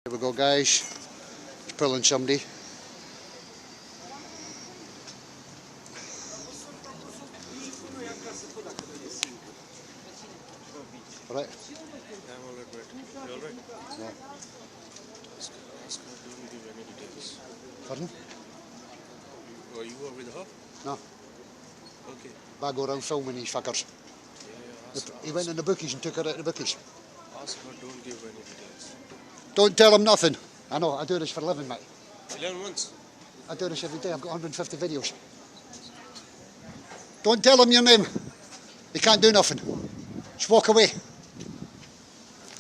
Here we go, guys. He's pulling somebody. Right. I'm alright, mate. You alright? Yeah. Don't give any details. Pardon? Are you over with her? No. Okay. Bag around filming these fuckers. Yeah, He went in the bookies and took her out of the bookies. ask her, don't give any details. Don't tell him nothing. I know, I do this for a living, mate. 11 months. I do this every day. I've got 150 videos. Don't tell him your name. He can't do nothing. Just walk away.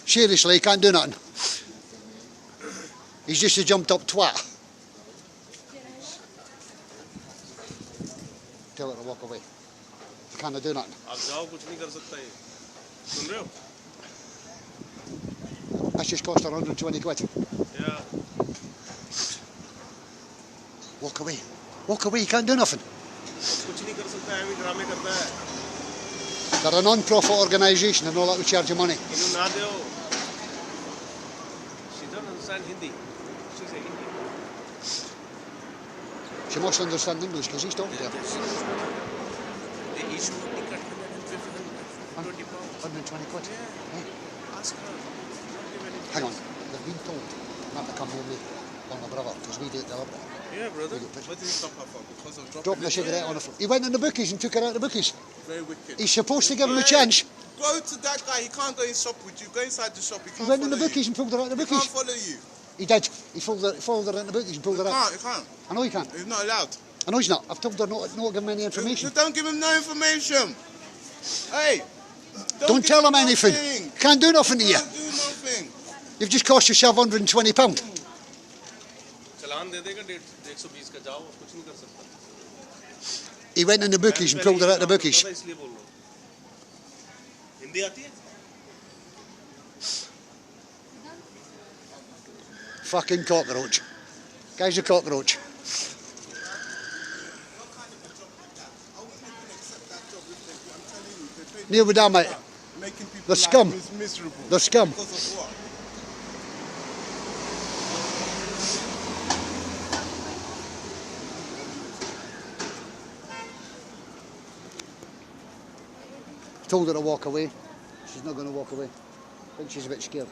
Seriously, he can't do nothing. He's just a jumped up twat. Tell her to walk away. He can't do nothing. आप जाओ कुछ नहीं कर सकता ये. सुन रहे हो? That's just cost her 120 quid. Yeah. Walk away. Walk away, he can't do nothing. कुछ नहीं कर सकता है, ऐਵੇਂ ड्रामे करता है. They're a non-profit organisation and all that would charge you money. इन्हों ना दो. She don't understand Hindi. She's a Hindi. She must understand English because he's talking to her. The issue would be cut 120 pounds. 120 quid. Yeah. Yeah. Ask her. Don't give any Hang on, details. they've been told not to come near me or my brother because we do it deliberately. Yeah, brother. We get pictures. What did he stop her for? Because of Dropped dropping the it? cigarette on the floor. He went in the bookies and took her out of the bookies. Very wicked. He's supposed to give him a Yeah. chance. Go to that guy. He can't go in shop with you. Go inside the shop. He He can't went in follow the bookies you. and pulled her out of the He can't bookies. follow you. He did. He followed her in the bookies and pulled her out. He can't. I know he can't. He's not allowed. I know he's not. I've told her not to give him any information. Just don't give him no information. Hey. Don't give tell him anything. nothing. Can't do nothing to you. Don't do nothing. You've just cost yourself £120. चलान दे देगा 120 का जाओ कुछ नहीं कर सकता. He went in the bookies and pulled her out of the bookies. इसलिए बोल रहा हूँ. हिंदी आती है? Fucking cockroach. Guy's a cockroach. Neil with that, mate. Making people The scum. miserable. The scum. Because of what? Told her to walk away. She's not going to walk away. I think she's a bit scared.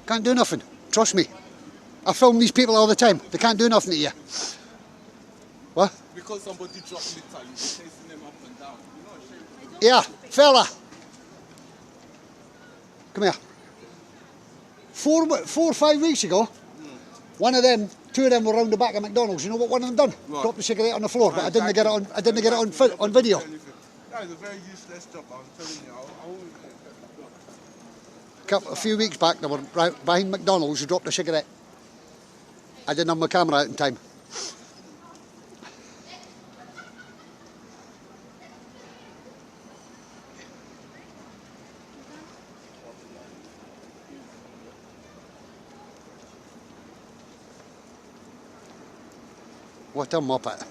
Can't do nothing. Trust me. I film these people all the time. They can't do nothing to you. What? Because somebody dropped litter, you're chasing them up and down. You're not ashamed. Yeah, fella. Come here. 4 or 5 weeks ago, one of them, 2 of them were round the back of McDonald's. You know what one of them done? What? Dropped the cigarette on the floor, but I didn't get it on. I didn't get it on video. That is a very useless job, I'm telling you. I won't A few weeks back, they were right behind McDonald's. Who dropped a cigarette. I didn't have my camera out in time. What a muppet.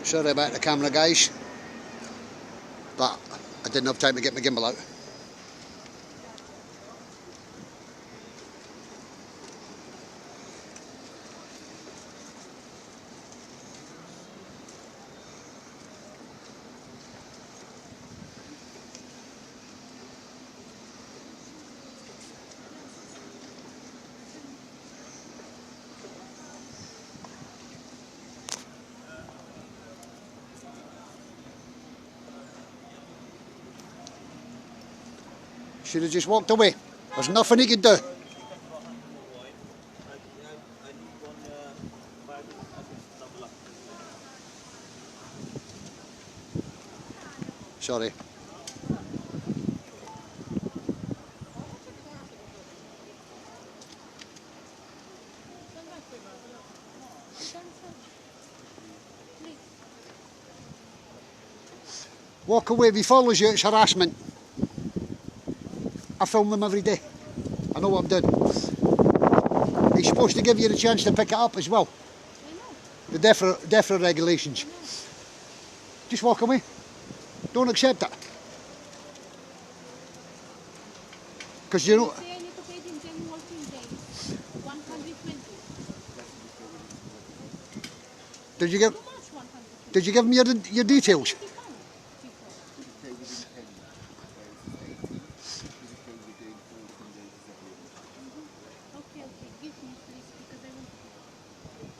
Sorry about the camera, guys, but I didn't have time to get my gimbal out. Should have just walked away. There's nothing he could do. Sorry. Walk away. If he follows you, it's harassment. I film them every day. I know what I'm doing. He's supposed to give you the chance to pick it up as well. The DEFRA regulations. Just walk away. Don't accept it. Because you know... Say I need to pay him 10 working days. 120. Did you give... Too much 120. Did you give him your details? 50 pounds. Okay, give me please because I want to pay.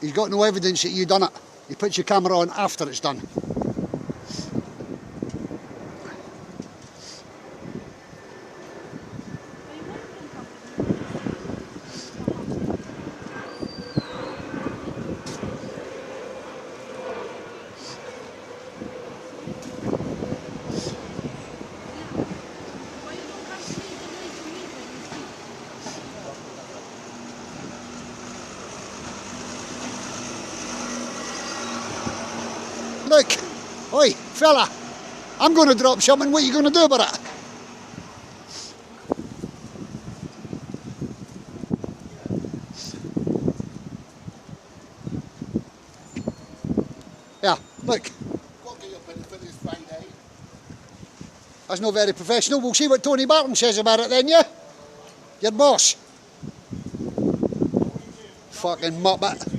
He's got no evidence that you done it. He puts your camera on after it's done. Why you don't come to me the way to me when you see? Look, oi, fella, I'm going to drop something. What are you going to do about it? Yeah, look. That's not very professional. We'll see what Tony Barton says about it then, yeah? Your boss. Fucking muppet.